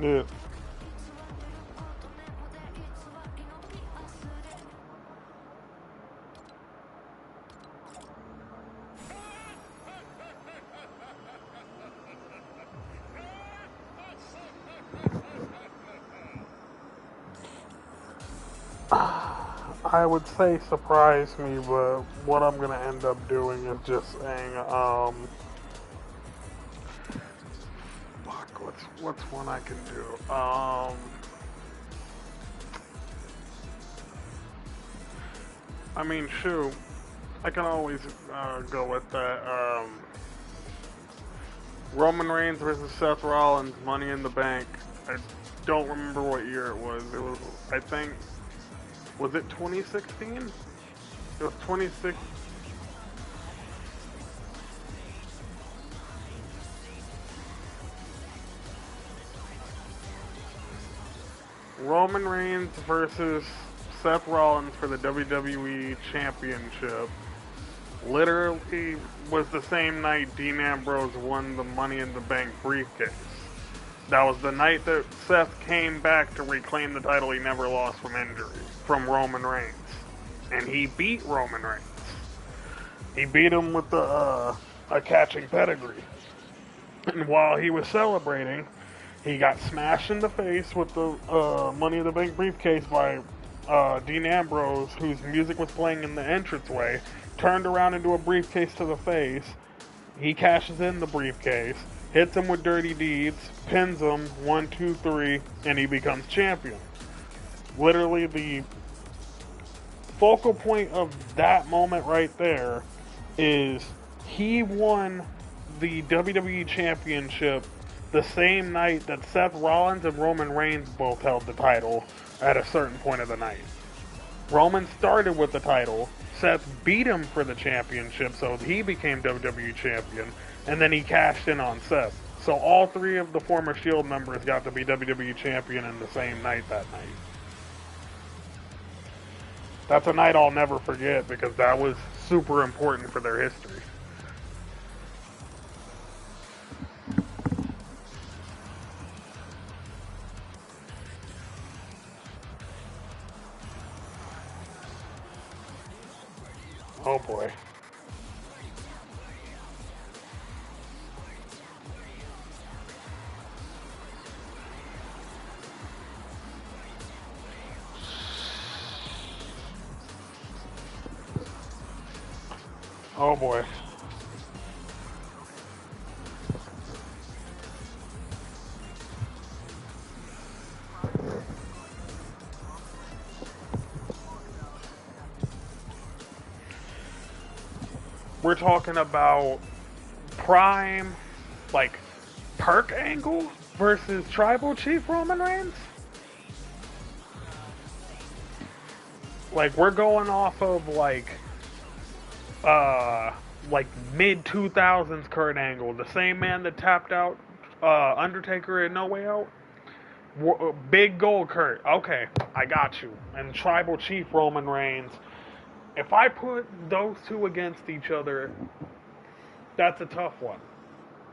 Yeah. I would say surprise me, but what I'm gonna end up doing is just saying, fuck, what's one I can do? I mean, shoot, I can always go with that. Roman Reigns versus Seth Rollins, Money in the Bank. I don't remember what year it was. It was, I think, was it 2016? It was 26. Roman Reigns versus Seth Rollins for the WWE Championship. Literally was the same night Dean Ambrose won the Money in the Bank briefcase. That was the night that Seth came back to reclaim the title he never lost from injury, from Roman Reigns. And he beat Roman Reigns. He beat him with a catching pedigree. And while he was celebrating, he got smashed in the face with the Money in the Bank briefcase by Dean Ambrose, whose music was playing in the entranceway, turned around into a briefcase to the face. He cashes in the briefcase, hits him with dirty deeds, pins him, 1, 2, 3, and he becomes champion. Literally, the focal point of that moment right there is he won the WWE Championship the same night that Seth Rollins and Roman Reigns both held the title at a certain point of the night. Roman started with the title, Seth beat him for the championship, so he became WWE Champion, and then he cashed in on Seth. So all three of the former Shield members got to be WWE Champion in the same night that night. That's a night I'll never forget because that was super important for their history. Oh boy. Oh boy. We're talking about prime, like, Perk Angle versus Tribal Chief Roman Reigns? Like, we're going off of, like mid 2000s Kurt Angle, the same man that tapped out Undertaker in No Way Out. Big gold Kurt. Okay, I got you. And Tribal Chief Roman Reigns. If I put those two against each other, that's a tough one.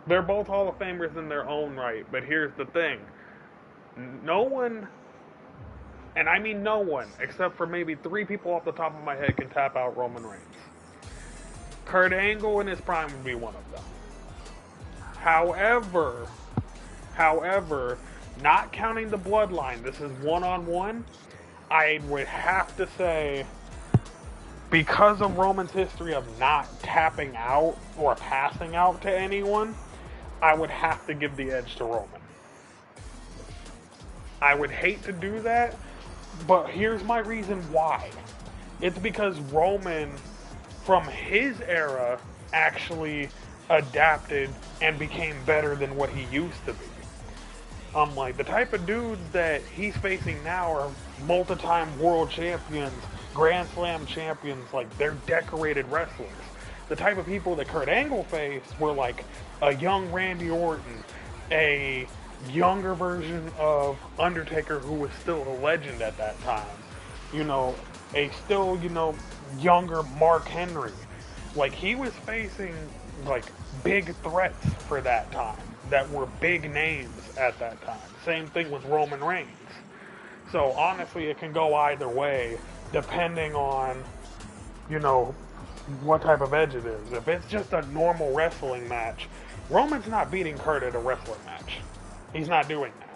They're both Hall of Famers in their own right, but here's the thing. No one, and I mean no one, except for maybe three people off the top of my head can tap out Roman Reigns. Kurt Angle in his prime would be one of them. However, not counting the bloodline, this is one-on-one, I would have to say, because of Roman's history of not tapping out or passing out to anyone, I would have to give the edge to Roman. I would hate to do that, but here's my reason why. It's because Roman, from his era, actually adapted and became better than what he used to be. Like, the type of dudes that he's facing now are multi-time world champions, Grand Slam champions, like, they're decorated wrestlers. The type of people that Kurt Angle faced were like a young Randy Orton, a younger version of Undertaker who was still a legend at that time. You know, a still, younger Mark Henry. Like, he was facing, like, big threats for that time. that were big names at that time. Same thing with Roman Reigns. So honestly, it can go either way depending on, you know, what type of edge it is. If it's just a normal wrestling match, Roman's not beating Kurt at a wrestling match. He's not doing that.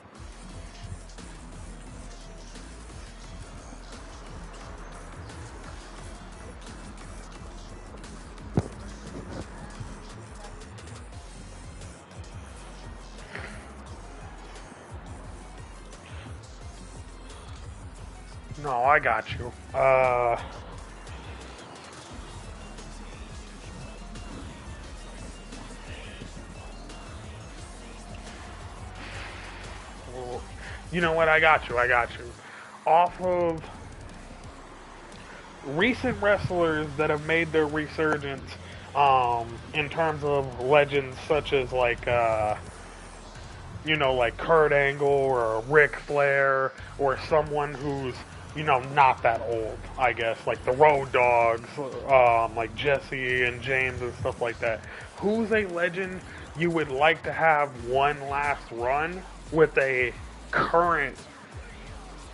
No, I got you. You know what? I got you. I got you. Off of recent wrestlers that have made their resurgence, in terms of legends such as like Kurt Angle or Ric Flair or someone who's, not that old, I guess, like the Road Dogs, like Jesse and James and stuff like that. Who's a legend you would like to have one last run with a current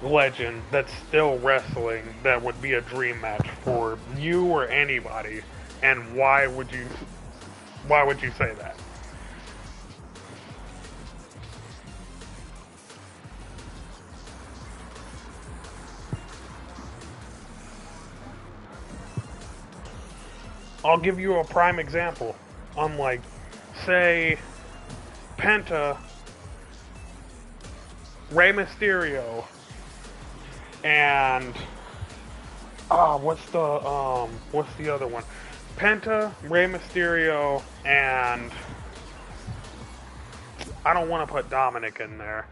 legend that's still wrestling that would be a dream match for you or anybody, and why would you say that? I'll give you a prime example. Like, say, Penta, Rey Mysterio, and what's the other one? Penta, Rey Mysterio, and I don't want to put Dominic in there.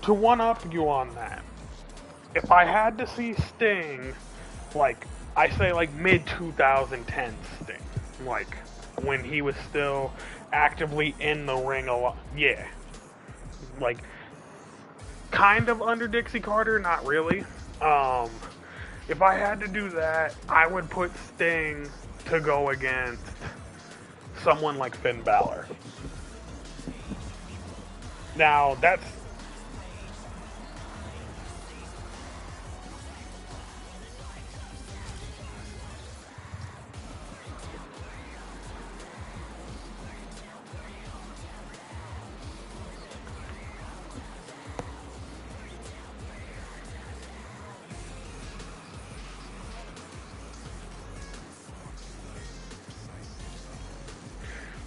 To one up you on that, if I had to see Sting, I say mid 2010 Sting, like when he was still actively in the ring a lot, yeah, like kind of under Dixie Carter, not really. If I had to do that, I would put Sting to go against someone like Finn Balor. Now that's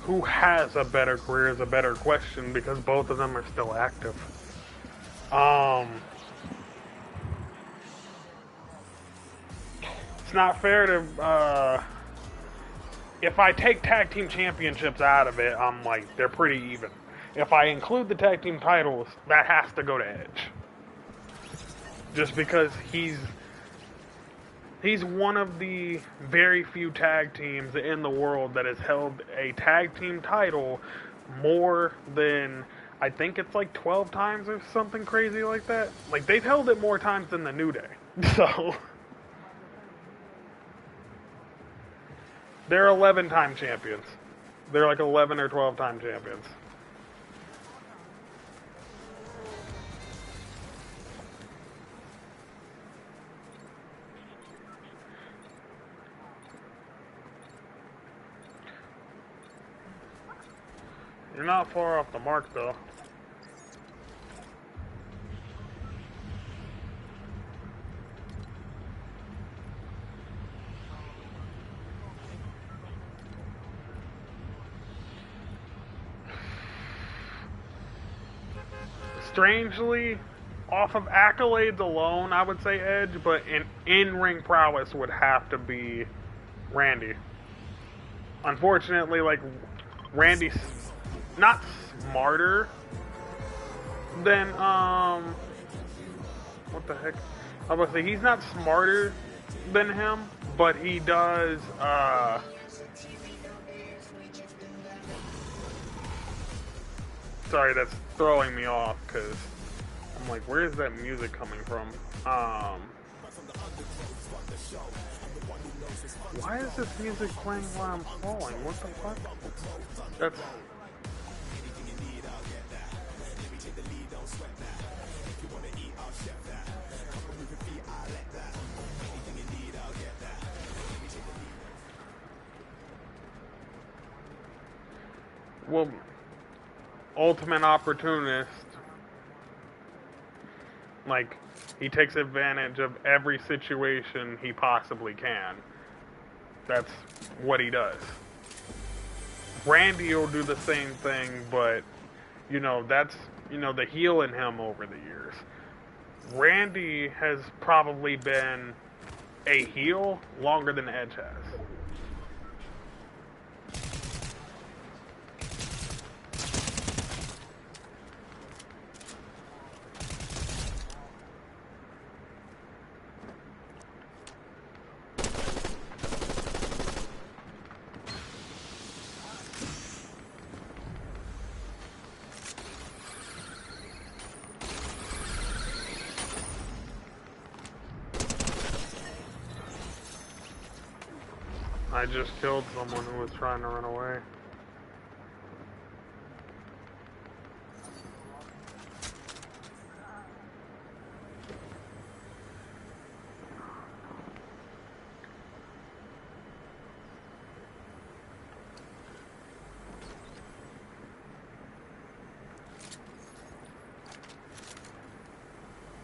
who has a better career is a better question because both of them are still active. It's not fair to. If I take tag team championships out of it, I'm like, they're pretty even. If I include the tag team titles, that has to go to Edge. Just because he's one of the very few tag teams in the world that has held a tag team title more than, I think it's 12 times or something crazy like that. Like, they've held it more times than the New Day. So, they're 11-time champions. They're 11 or 12-time champions. You're not far off the mark, though. Strangely, off of accolades alone, I would say Edge, but in ring prowess would have to be Randy. unfortunately, like, Randy's not smarter than, what the heck? I was gonna say, he's not smarter than him, but he does, sorry, that's throwing me off, because I'm like, where is that music coming from? Why is this music playing while I'm falling? What the fuck? That's... Well, ultimate opportunist. Like, he takes advantage of every situation he possibly can. That's what he does. Randy will do the same thing, but, you know, that's, you know, the heel in him over the years. Randy has probably been a heel longer than Edge has. I just killed someone who was trying to run away.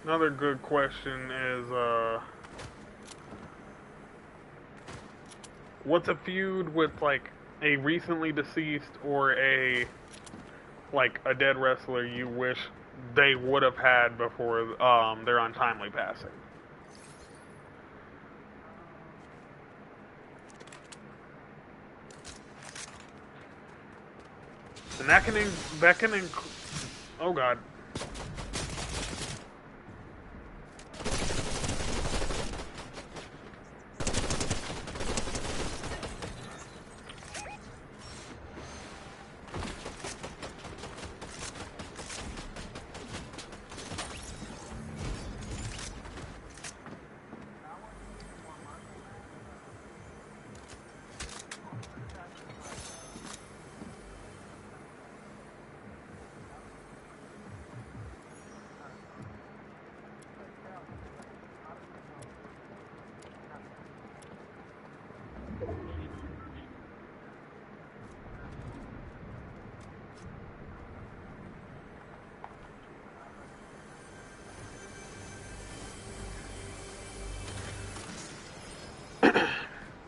Another good question is, what's a feud with, like, a recently deceased or a dead wrestler you wish they would have had before their untimely passing? And that can include, oh god.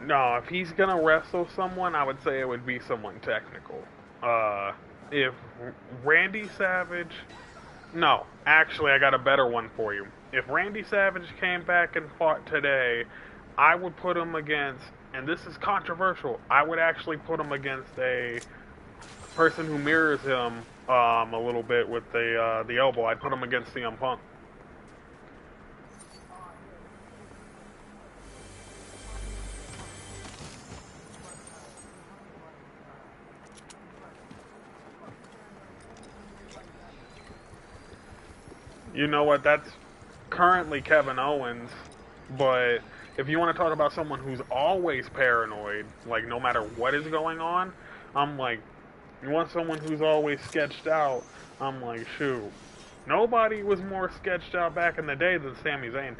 No, if he's gonna wrestle someone, I would say it would be someone technical. If Randy Savage... No, actually, I got a better one for you. If Randy Savage came back and fought today, I would put him against, and this is controversial, I would actually put him against a person who mirrors him a little bit with the elbow. I'd put him against CM Punk. You know what? That's currently Kevin Owens, but if you want to talk about someone who's always paranoid, like no matter what is going on, I'm like, you want someone who's always sketched out, I'm like, shoot. Nobody was more sketched out back in the day than Sami Zayn.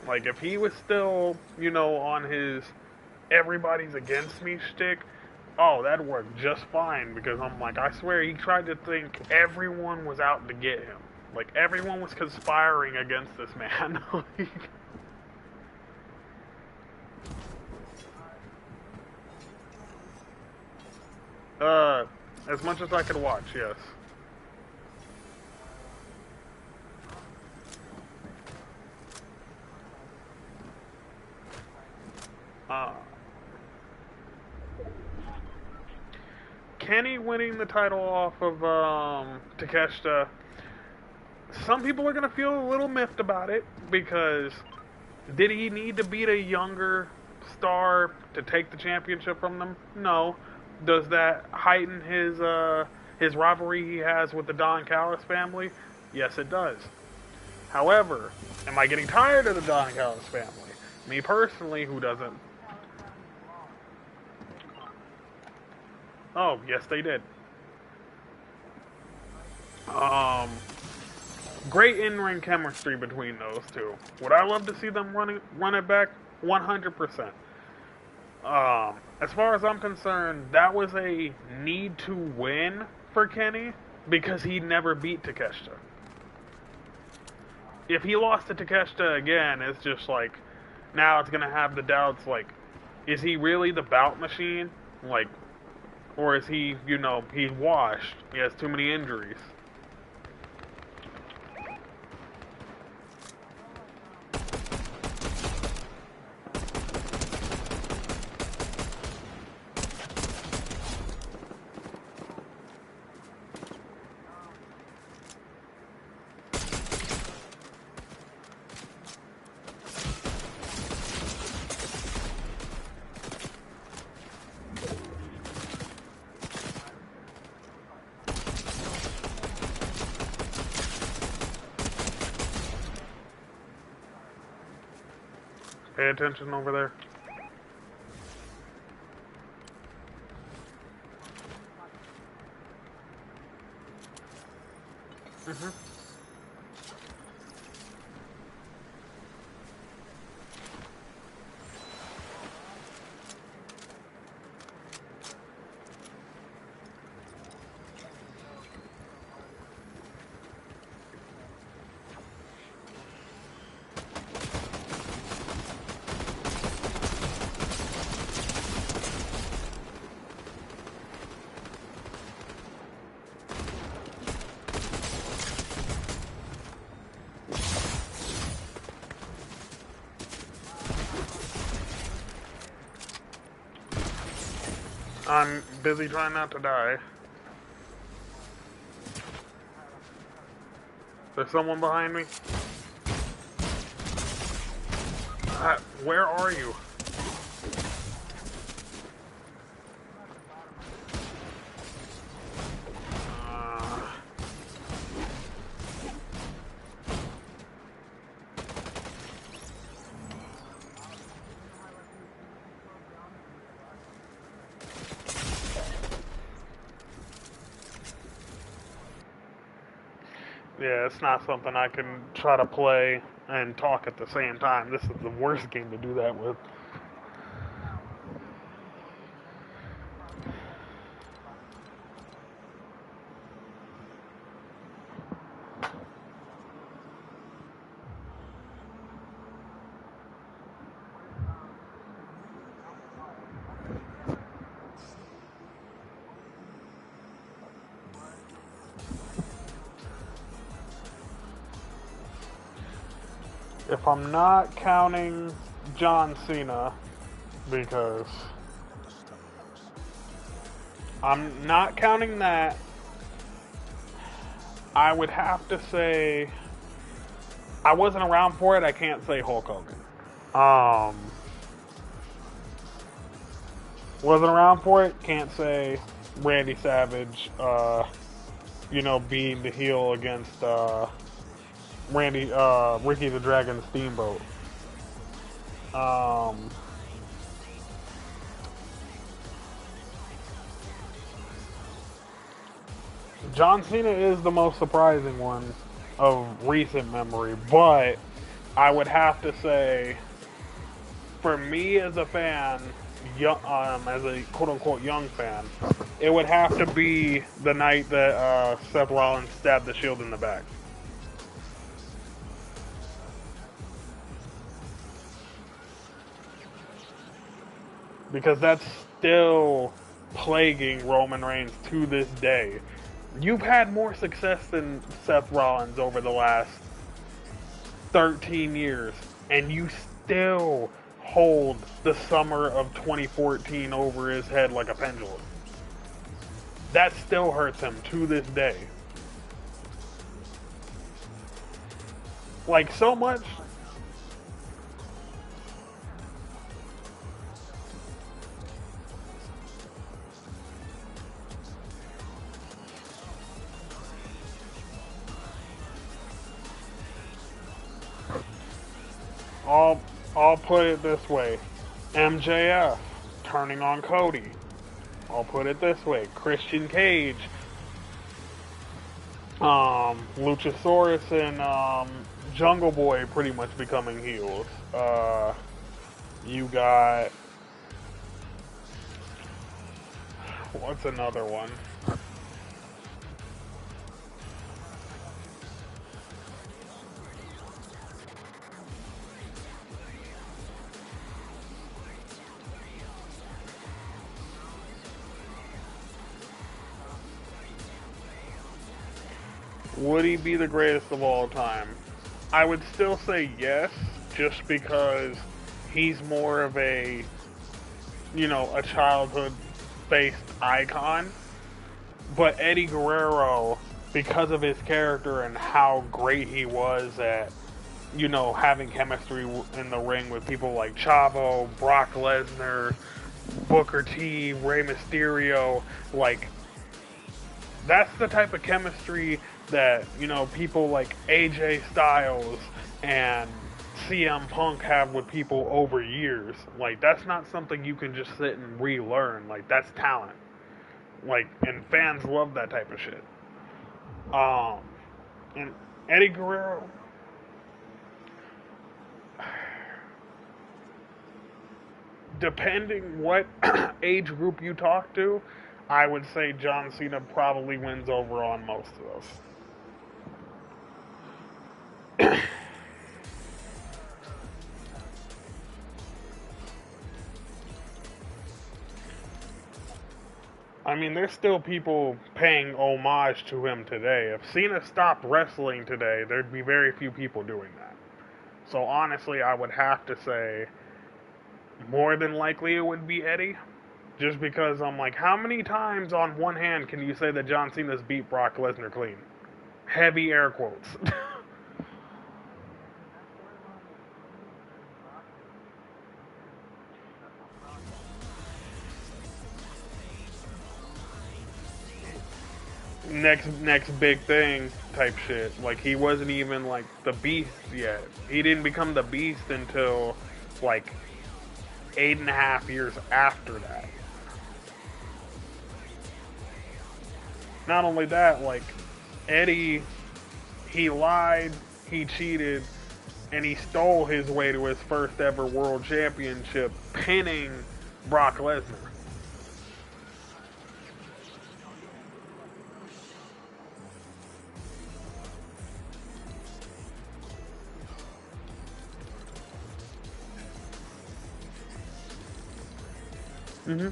Like, if he was still, you know, on his everybody's against me shtick, oh, that'd work just fine, because I'm like, I swear he tried to think everyone was out to get him. Like, everyone was conspiring against this man. As much as I could watch, yes. Kenny winning the title off of Takeshita, some people are going to feel a little miffed about it because did he need to beat a younger star to take the championship from them? No. Does that heighten his rivalry he has with the Don Callis family? Yes, it does. However, am I getting tired of the Don Callis family? Me personally, who doesn't? Oh, yes, they did. Great in-ring chemistry between those two. Would I love to see them run it back? 100%. As far as I'm concerned, that was a need to win for Kenny because he never beat Takeshita. If he lost to Takeshita again, it's just like, now it's going to have the doubts, like, is he really the bout machine? Like, or is he, he's washed. He has too many injuries. Pay attention over there. I'm busy trying not to die. There's someone behind me. Where are you? Yeah, it's not something I can try to play and talk at the same time. This is the worst game to do that with. If I'm not counting John Cena, because I'm not counting that, I would have to say, I wasn't around for it, I can't say Hulk Hogan. Wasn't around for it, can't say Randy Savage, being the heel against, Ricky the Dragon Steamboat. John Cena is the most surprising one of recent memory, but I would have to say, for me as a fan, as a quote-unquote young fan, it would have to be the night that Seth Rollins stabbed the Shield in the back. Because that's still plaguing Roman Reigns to this day. You've had more success than Seth Rollins over the last 13 years, and you still hold the summer of 2014 over his head like a pendulum. That still hurts him to this day. Like, so much. I'll, I'll put it this way. MJF turning on Cody. I'll put it this way. Christian Cage, Luchasaurus and Jungle Boy pretty much becoming heels. You got, what's another one? Would he be the greatest of all time? I would still say yes, just because he's more of a, a childhood-based icon. But Eddie Guerrero, because of his character and how great he was at, having chemistry in the ring with people like Chavo, Brock Lesnar, Booker T, Rey Mysterio, like, that's the type of chemistry that, people like AJ Styles and CM Punk have with people over years. Like, that's not something you can just sit and relearn. Like, that's talent. Like, and fans love that type of shit. And Eddie Guerrero, depending what age group you talk to, I would say John Cena probably wins over on most of those. I mean, there's still people paying homage to him today. If Cena stopped wrestling today, there'd be very few people doing that. So honestly, I would have to say more than likely it would be Eddie. Just because I'm like, how many times on one hand can you say that John Cena's beat Brock Lesnar clean? Heavy air quotes. next big thing type shit. Like, he wasn't even like the Beast yet. He didn't become the Beast until like 8.5 years after that. Not only that, like, Eddie, he lied, he cheated, and he stole his way to his first ever world championship, pinning Brock Lesnar. Mm-hmm.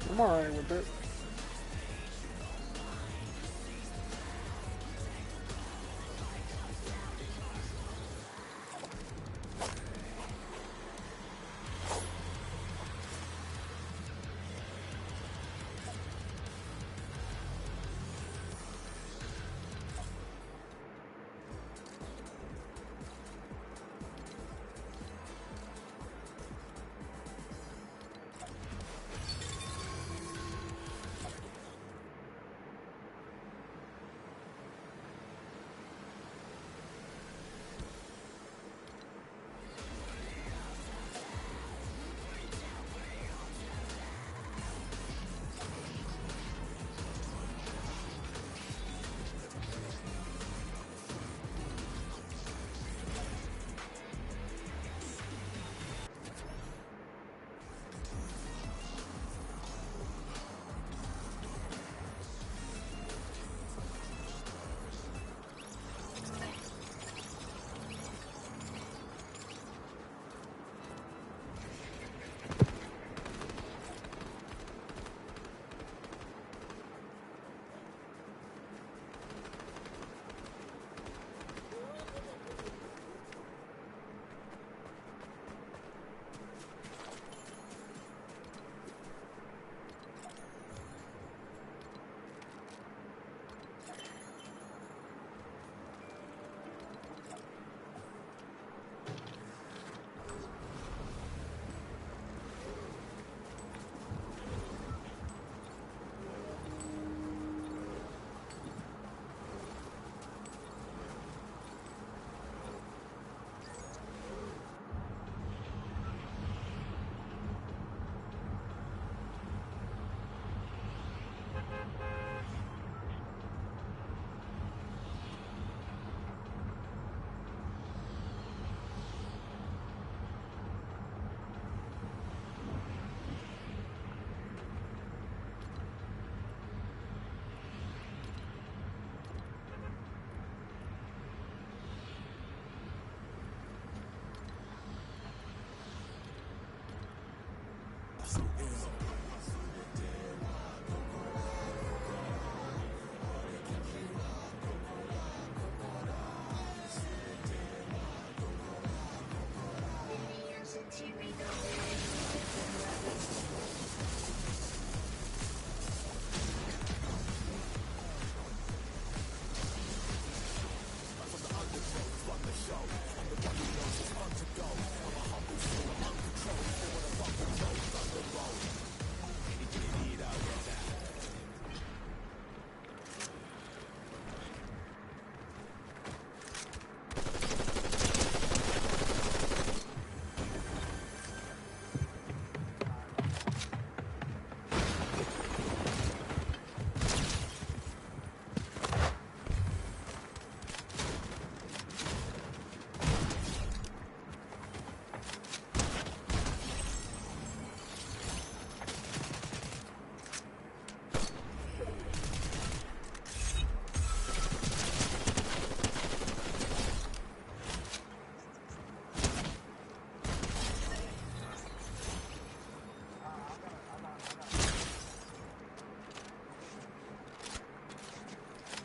I'm alright with it.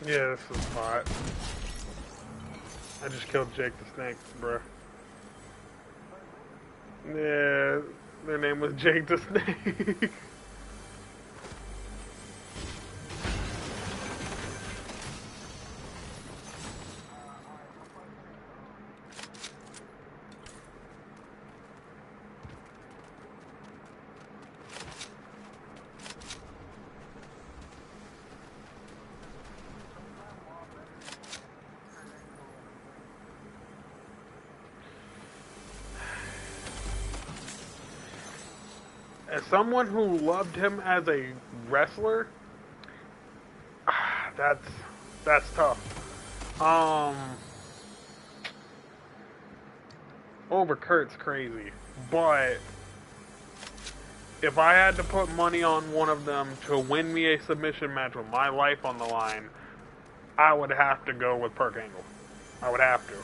Yeah, this is hot. I just killed Jake the Snake, bruh. Yeah, their name was Jake the Snake. As someone who loved him as a wrestler, that's tough. Over Kurt's crazy, but if I had to put money on one of them to win me a submission match with my life on the line, I would have to go with Perk Angle. I would have to.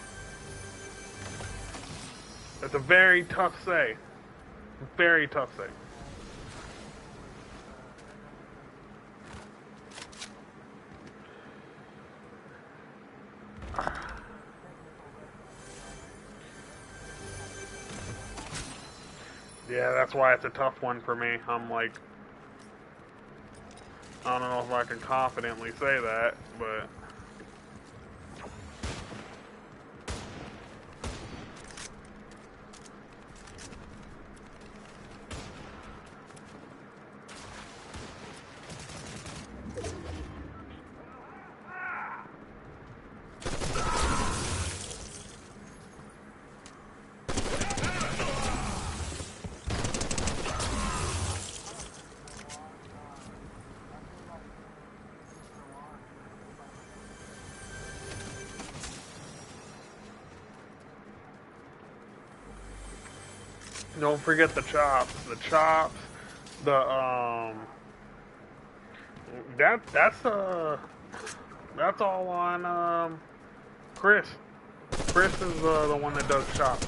It's a very tough say. Very tough say. Yeah, that's why it's a tough one for me. I'm like, I don't know if I can confidently say that, but don't forget the chops. The chops, that's all on Chris. Chris is the one that does chops.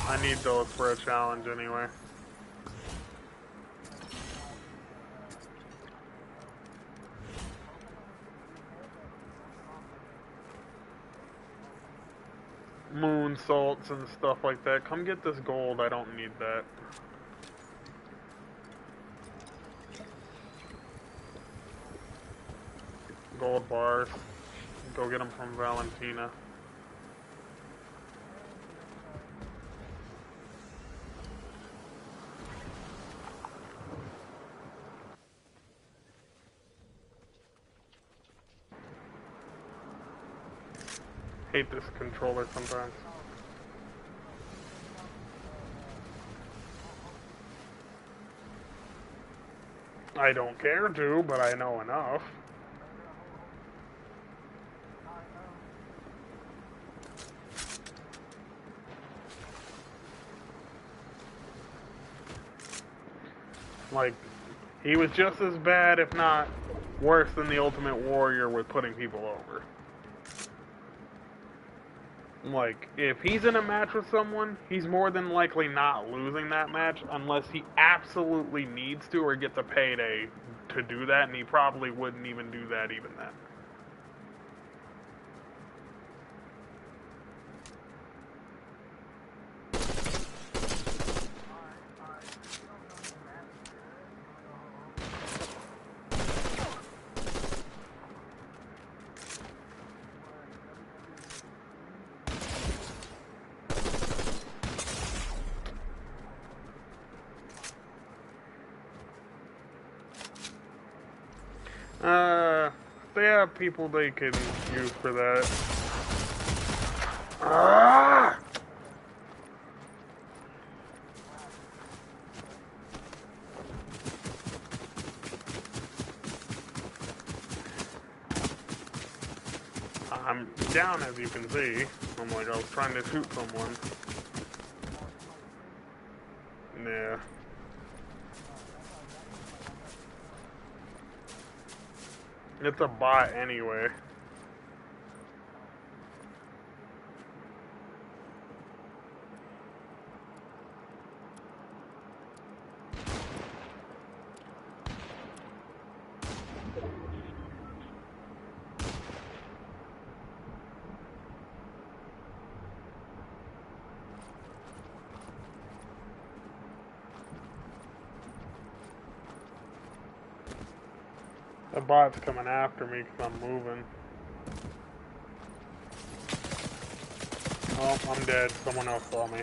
I need those for a challenge anyway. Moonsaults and stuff like that. Come get this gold. I don't need that. Gold bars. Go get them from Valentina. Hate this controller sometimes. I don't care to, but I know enough. Like, he was just as bad, if not worse, than the Ultimate Warrior with putting people over. Like, if he's in a match with someone, he's more than likely not losing that match unless he absolutely needs to or gets a payday to do that, and he probably wouldn't even do that even then. They have people they can use for that. Ah! I'm down, as you can see. I'm like, I was trying to shoot someone. Yeah. It's a bot anyway. The bot's coming after me because I'm moving. Oh, I'm dead. Someone else saw me.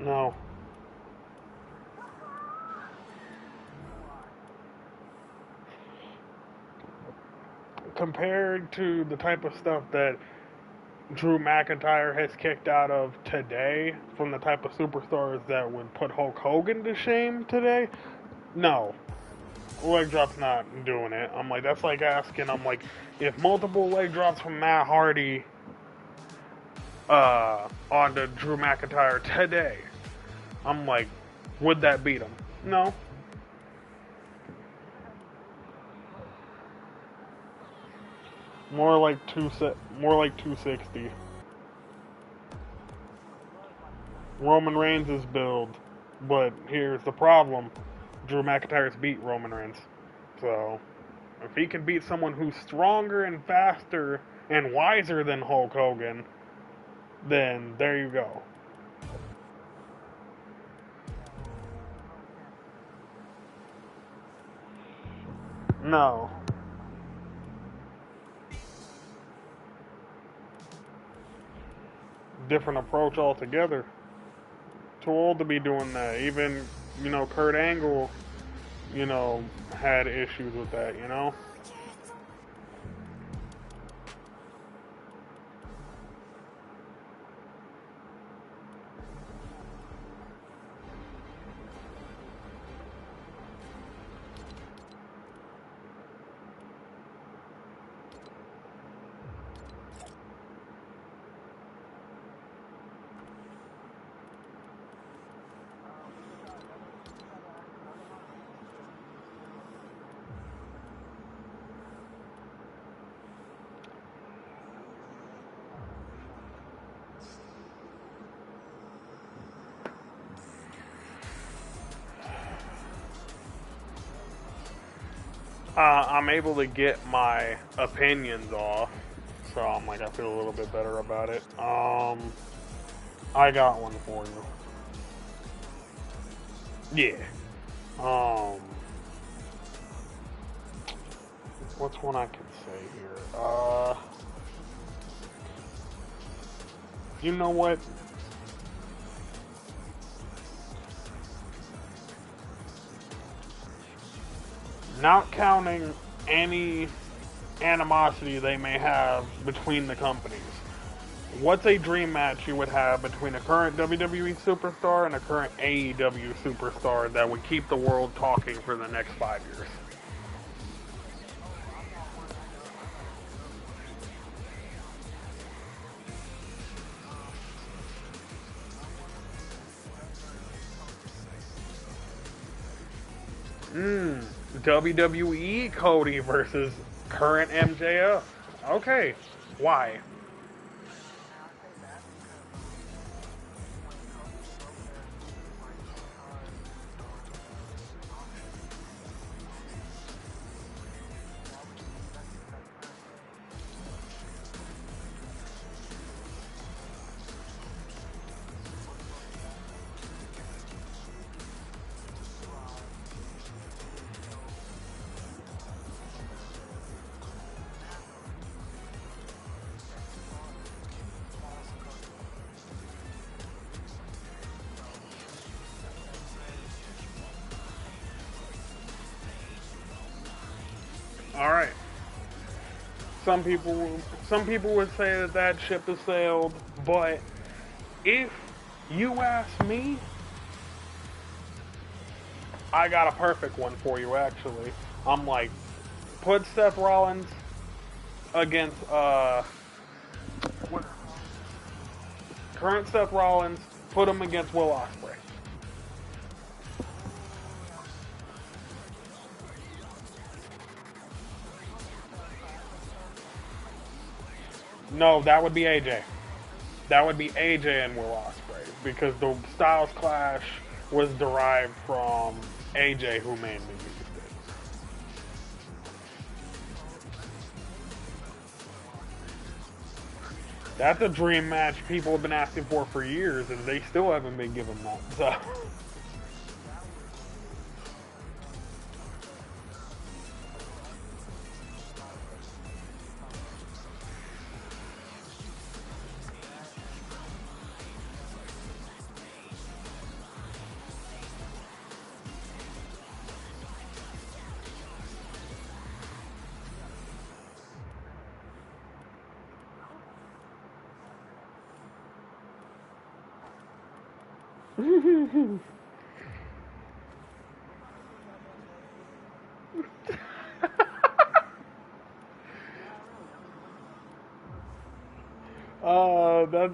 No. Compared to the type of stuff that Drew McIntyre has kicked out of today, from the type of superstars that would put Hulk Hogan to shame today, no. Leg drop's not doing it. I'm like, that's like asking, I'm like, if multiple leg drops from Matt Hardy onto Drew McIntyre today, I'm like, would that beat him? No. More like 260. Roman Reigns' build, but here's the problem: Drew McIntyre's beat Roman Reigns, so if he can beat someone who's stronger and faster and wiser than Hulk Hogan, then there you go. No. Different approach altogether. Too old to be doing that. Even, Kurt Angle, had issues with that. I'm able to get my opinions off, so I feel a little bit better about it. I got one for you. Yeah. What's one I can say here? You know what? Not counting any animosity they may have between the companies, what's a dream match you would have between a current WWE superstar and a current AEW superstar that would keep the world talking for the next 5 years? WWE Cody versus current MJF. Okay, why? All right. Some people would say that that ship has sailed, but if you ask me, I got a perfect one for you. Actually, I'm like, put Seth Rollins against current Seth Rollins, put him against Will Ospreay. No, that would be AJ. That would be AJ and Will Ospreay because the Styles Clash was derived from AJ, who mainly used it. That's a dream match people have been asking for years, and they still haven't been given that. So.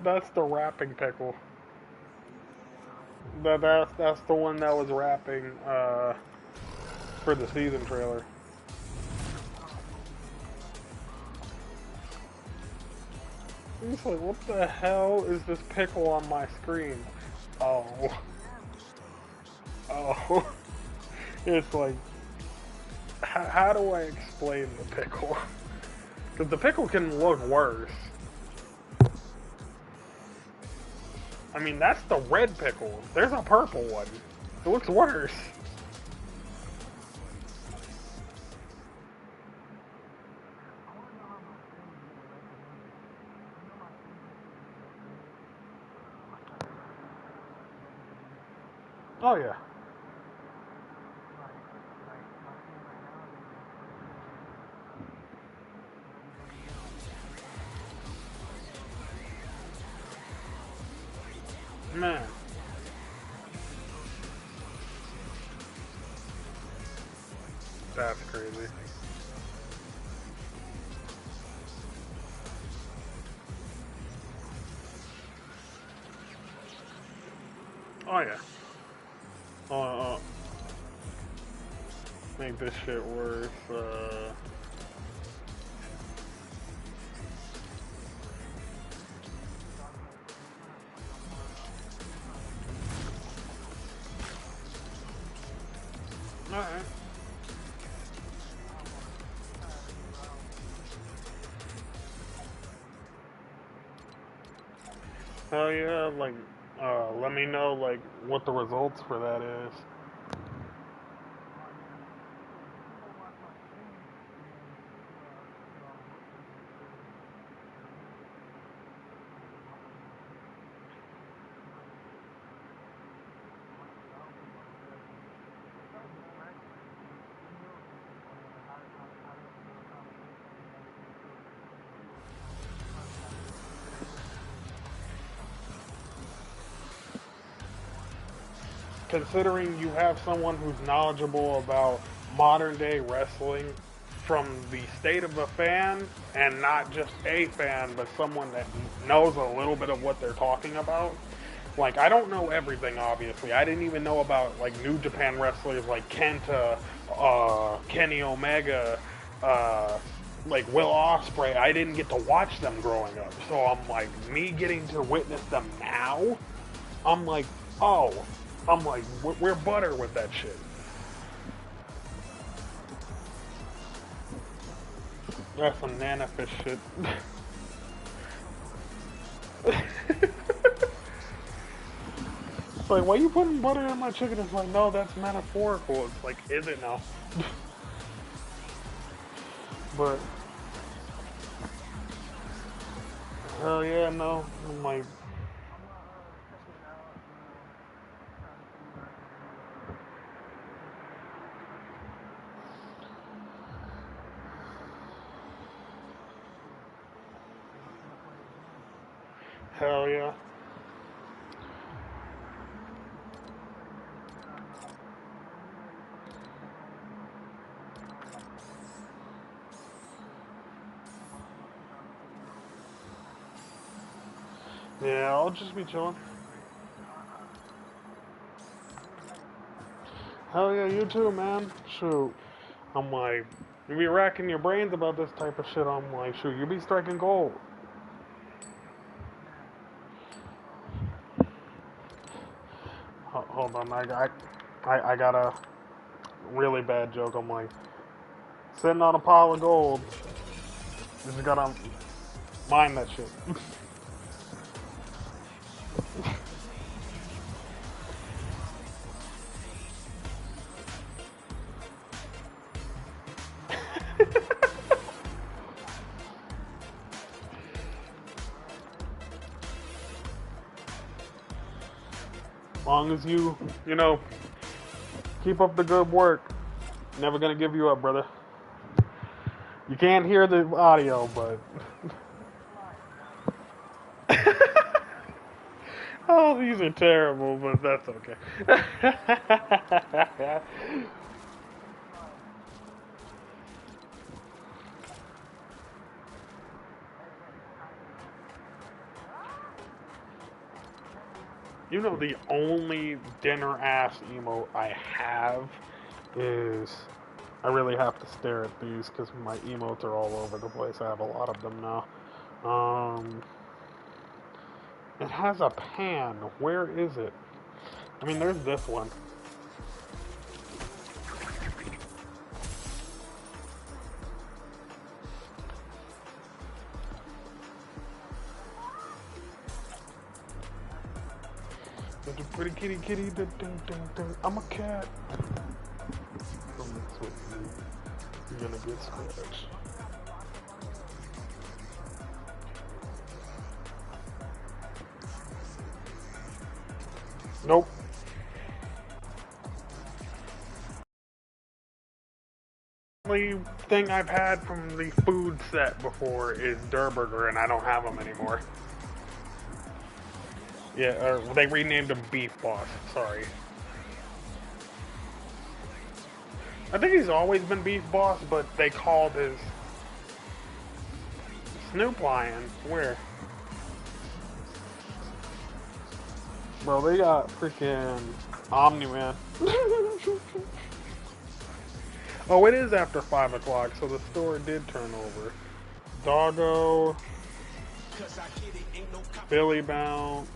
That's the rapping pickle. That's the one that was rapping for the season trailer. It's like, what the hell is this pickle on my screen? Oh. Oh. It's like, how do I explain the pickle? Because the pickle can look worse. I mean, that's the red pickle. There's a purple one. It looks worse. Oh, yeah. Man. That's crazy. Oh, yeah. Uh, make this shit worse. Alright. Oh, yeah, like, let me know, like, what the results for that is. Considering you have someone who's knowledgeable about modern day wrestling from the state of a fan and not just a fan but someone that knows a little bit of what they're talking about. Like, I don't know everything, obviously. I didn't even know about like New Japan wrestlers like Kenta, Kenny Omega, uh, like Will Ospreay. I didn't get to watch them growing up, so I'm like, me getting to witness them now, I'm like, oh, I'm like, we're butter with that shit. That's some nana fish shit. It's like, why you putting butter in my chicken? It's like, no, that's metaphorical. It's like, is it now? But, hell yeah, no. I'm like, hell yeah. Yeah, I'll just be chilling. Hell yeah, you too, man. Shoot. I'm like, you be racking your brains about this type of shit. I'm like, shoot, you be striking gold. Hold on, I got a really bad joke. I'm like, sitting on a pile of gold. You just gotta mind that shit. As long as you know, keep up the good work. Never gonna give you up, brother. You can't hear the audio, but. Oh, these are terrible, but that's okay. You know, the only dinner ass emote I have is. I really have to stare at these because my emotes are all over the place. I have a lot of them now. It has a pan. Where is it? I mean, there's this one. There's a pretty kitty kitty. Dun, dun, dun, dun. I'm a cat. Don't mess with me. You're gonna get scratched. Nope. The only thing I've had from the food set before is Durburger, and I don't have them anymore. Yeah, or they renamed him Beef Boss. Sorry. I think he's always been Beef Boss, but they called his Snoop Lion. Where? Bro, they got freaking Omni-Man. Oh, it is after 5 o'clock, so the store did turn over. Doggo. Billy Bounce.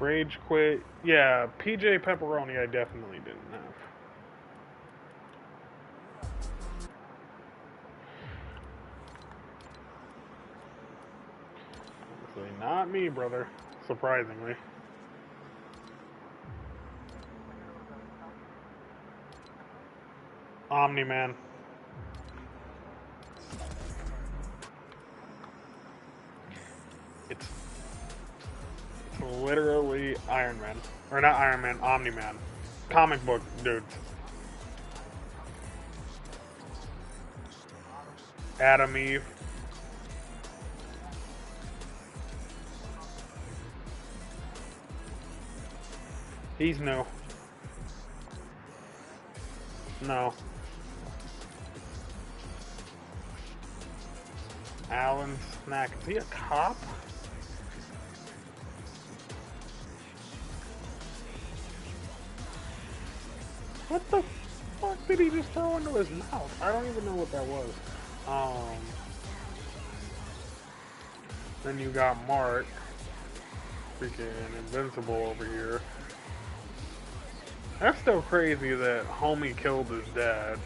Rage Quit. Yeah, PJ Pepperoni I definitely didn't have. Honestly, not me, brother. Surprisingly. Omni-Man. It's literally Iron Man. Or not Iron Man, Omni-Man. Comic book dudes. Adam Eve. He's new. No. Alan Snack. Is he a cop? What the fuck did he just throw into his mouth? I don't even know what that was. Then you got Mark. Freaking Invincible over here. That's still crazy that Homie killed his dad.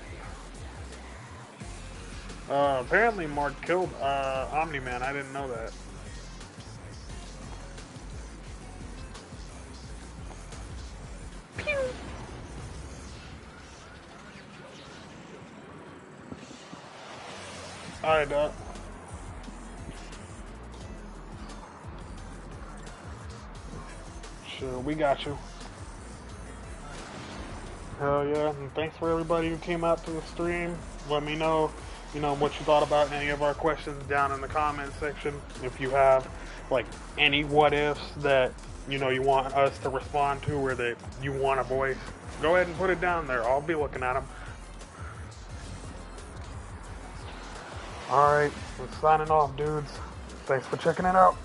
Apparently Mark killed Omni-Man. I didn't know that. Pew! Alright, sure, we got you. Hell yeah, and thanks for everybody who came out to the stream. Let me know, what you thought about any of our questions down in the comments section. If you have, like, any what-ifs that, you want us to respond to or that you want a voice, go ahead and put it down there. I'll be looking at them. Alright, we're signing off, dudes. Thanks for checking it out.